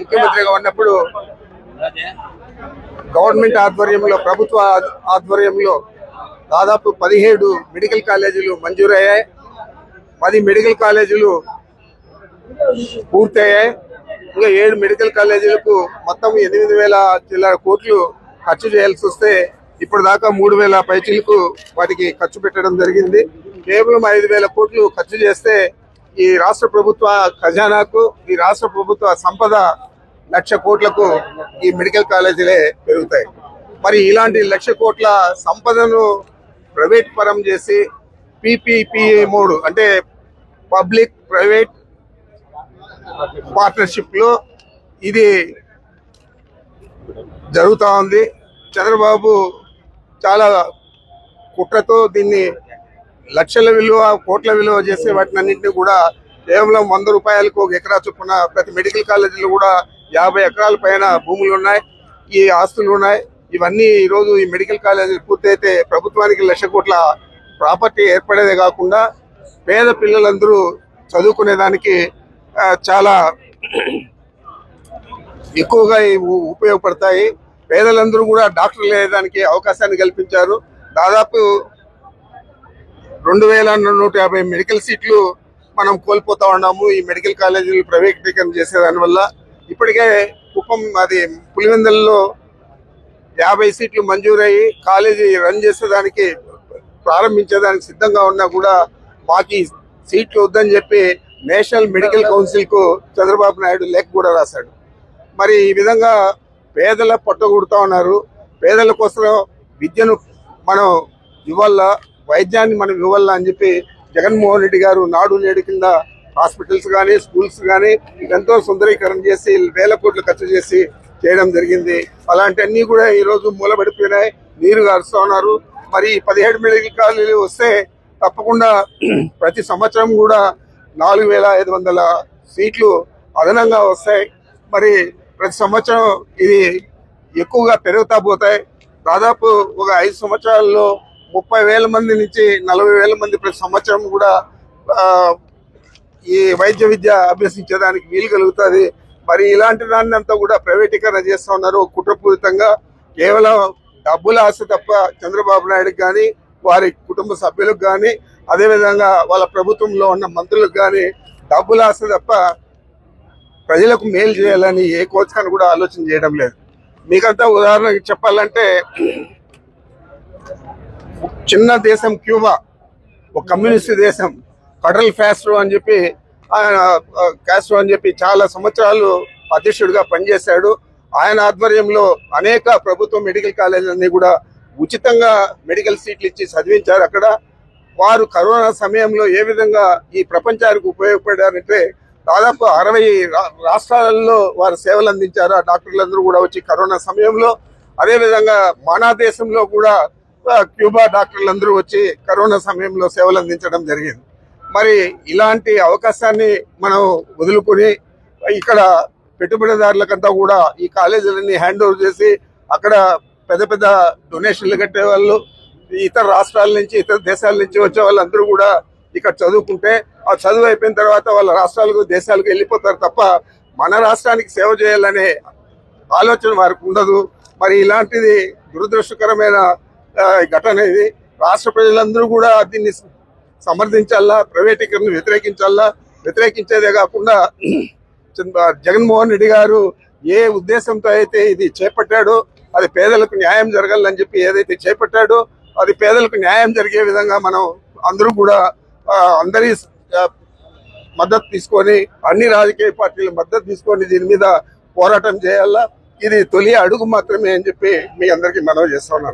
ముఖ్యమంత్రిగా ఉన్నప్పుడు గవర్నమెంట్ ఆధ్వర్యంలో ప్రభుత్వ ఆధ్వర్యంలో దాదాపు 17 మెడికల్ కాలేజీలు మంజూరయ్యాయి. 10 మెడికల్ కాలేజీలు పూర్తయ్యాయి. ఇంకా 7 మెడికల్ కాలేజీలకు మొత్తం 8,000 చిల్లర కోట్లు ఖర్చు చేయాల్సి వస్తే ఇప్పుడు దాకా 3,000 పైచీలకు వాటికి ఖర్చు పెట్టడం జరిగింది. కేవలం 5,000 కోట్లు ఖర్చు చేస్తే ఈ రాష్ట్ర ప్రభుత్వ ఖజానాకు, ఈ రాష్ట్ర ప్రభుత్వ సంపద 1,00,000 కోట్లకు ఈ మెడికల్ కాలేజీలే పెరుగుతాయి. మరి ఇలాంటి 1,00,000 కోట్ల సంపదను ప్రైవేట్ పరం చేసి పీపీపీఏ మోడ్ అంటే పబ్లిక్ ప్రైవేట్ పార్ట్నర్షిప్ లో ఇది జరుగుతూ ఉంది. చంద్రబాబు చాలా కుట్రతో దీన్ని లక్షల విలువ, కోట్ల విలువ చేసే వాటిని అన్నింటినీ కూడా కేవలం 100 రూపాయలకు 1 ఎకరా చొప్పున ప్రతి మెడికల్ కాలేజీలో కూడా 50 ఎకరాల పైన భూములు ఉన్నాయి, ఈ ఆస్తులు ఉన్నాయి. ఇవన్నీ ఈరోజు ఈ మెడికల్ కాలేజీలు పూర్తయితే ప్రభుత్వానికి 1,00,000 కోట్ల ప్రాపర్టీ ఏర్పడేదే కాకుండా పేద పిల్లలందరూ చదువుకునేదానికి చాలా ఎక్కువగా ఉపయోగపడతాయి. పేదలందరూ కూడా డాక్టర్లు అయ్యేదానికి అవకాశాన్ని కల్పించారు. దాదాపు 2,150 మెడికల్ సీట్లు మనం కోల్పోతా ఉన్నాము ఈ మెడికల్ కాలేజీలు ప్రైవేటీకరణ చేసేదాని వల్ల. ఇప్పటికే కుప్పం పులివెందులలో 50 సీట్లు మంజూరయ్యి కాలేజీ రన్ చేసేదానికి ప్రారంభించేదానికి సిద్ధంగా ఉన్నా కూడా మాకు సీట్లు వద్దని చెప్పి నేషనల్ మెడికల్ కౌన్సిల్ కు చంద్రబాబు నాయుడు లేఖ కూడా రాశాడు. మరి ఈ విధంగా పేదల పొట్టగొడుతా ఉన్నారు. పేదల కోసం విద్యను మనం ఇవ్వాలా, వైద్యాన్ని మనం ఇవ్వాలా అని చెప్పి జగన్మోహన్ రెడ్డి గారు నాడు నేడు కింద హాస్పిటల్స్ కానీ స్కూల్స్ కానీ ఎంతో సుందరీకరణ చేసి 1,000 కోట్లు ఖర్చు చేసి చేయడం జరిగింది. అలాంటి అన్ని కూడా ఈ రోజు మూలబడిపోయినాయి, నీరు గారుస్తూ ఉన్నారు. మరి 17 మెడికల్ కాలేజీలు వస్తే తప్పకుండా ప్రతి సంవత్సరం కూడా 4,500 సీట్లు అదనంగా వస్తాయి. మరి ప్రతి సంవత్సరం ఇది ఎక్కువగా పెరుగుతా పోతాయి. దాదాపు ఒక 5 సంవత్సరాల్లో 30,000 మంది నుంచి 40,000 మంది ప్రతి సంవత్సరం కూడా ఈ వైద్య విద్య అభ్యసించేదానికి వీలు కలుగుతుంది. మరి ఇలాంటి దాన్ని అంతా కూడా ప్రైవేటీకరణ చేస్తూ ఉన్నారు కుట్రపూరితంగా. కేవలం డబ్బుల ఆశ తప్ప చంద్రబాబు నాయుడుకి కానీ వారి కుటుంబ సభ్యులకు కానీ అదేవిధంగా వాళ్ళ ప్రభుత్వంలో ఉన్న మంత్రులకు కానీ డబ్బుల ఆశ తప్ప ప్రజలకు మేలు చేయాలని ఏ కోశాన్ని కూడా ఆలోచన చేయడం లేదు. మీకంతా ఉదాహరణకి చెప్పాలంటే చిన్న దేశం క్యూబా, ఒక కమ్యూనిస్ట్ దేశం, ఫెడరల్ కాస్ట్రో అని చెప్పి చాలా సంవత్సరాలు అధ్యక్షుడిగా పనిచేశాడు. ఆయన ఆధ్వర్యంలో అనేక ప్రభుత్వ మెడికల్ కాలేజీలన్నీ కూడా ఉచితంగా మెడికల్ సీట్లు ఇచ్చి చదివించారు. అక్కడ వారు కరోనా సమయంలో ఏ విధంగా ఈ ప్రపంచానికి ఉపయోగపడారంటే దాదాపు 60 రాష్ట్రాలలో వారు సేవలు అందించారు. ఆ డాక్టర్లందరూ కూడా వచ్చి కరోనా సమయంలో, అదేవిధంగా మన దేశంలో కూడా క్యూబా డాక్టర్లందరూ వచ్చి కరోనా సమయంలో సేవలు అందించడం జరిగింది. మరి ఇలాంటి అవకాశాన్ని మనం వదులుకొని ఇక్కడ పెట్టుబడిదారులకంతా కూడా ఈ కాలేజీలన్నీ హ్యాండ్ ఓవర్ చేసి అక్కడ పెద్ద పెద్ద డొనేషన్లు కట్టే వాళ్ళు, ఇతర రాష్ట్రాల నుంచి ఇతర దేశాల నుంచి వచ్చే వాళ్ళందరూ కూడా ఇక్కడ చదువుకుంటే ఆ చదువు అయిపోయిన తర్వాత వాళ్ళ రాష్ట్రాలకు దేశాలకు వెళ్ళిపోతారు తప్ప మన రాష్ట్రానికి సేవ చేయాలనే ఆలోచన వారికి ఉండదు. మరి ఇలాంటిది దురదృష్టకరమైన ఘటన ఇది. రాష్ట్ర ప్రజలందరూ కూడా దీన్ని సమర్థించాలా, ప్రైవేటీకరణ వ్యతిరేకించేదే కాకుండా జగన్మోహన్ రెడ్డి గారు ఏ ఉద్దేశంతో అయితే ఇది చేపట్టాడో అది పేదలకు న్యాయం జరగాలని చెప్పి ఏదైతే చేపట్టాడో అది పేదలకు న్యాయం జరిగే విధంగా మనం అందరూ కూడా అందరి మద్దతు తీసుకొని, అన్ని రాజకీయ పార్టీల మద్దతు తీసుకొని దీని మీద పోరాటం చేయాలా. ఇది తొలి అడుగు మాత్రమే అని చెప్పి మీ అందరికీ మనవి చేస్తున్నాను.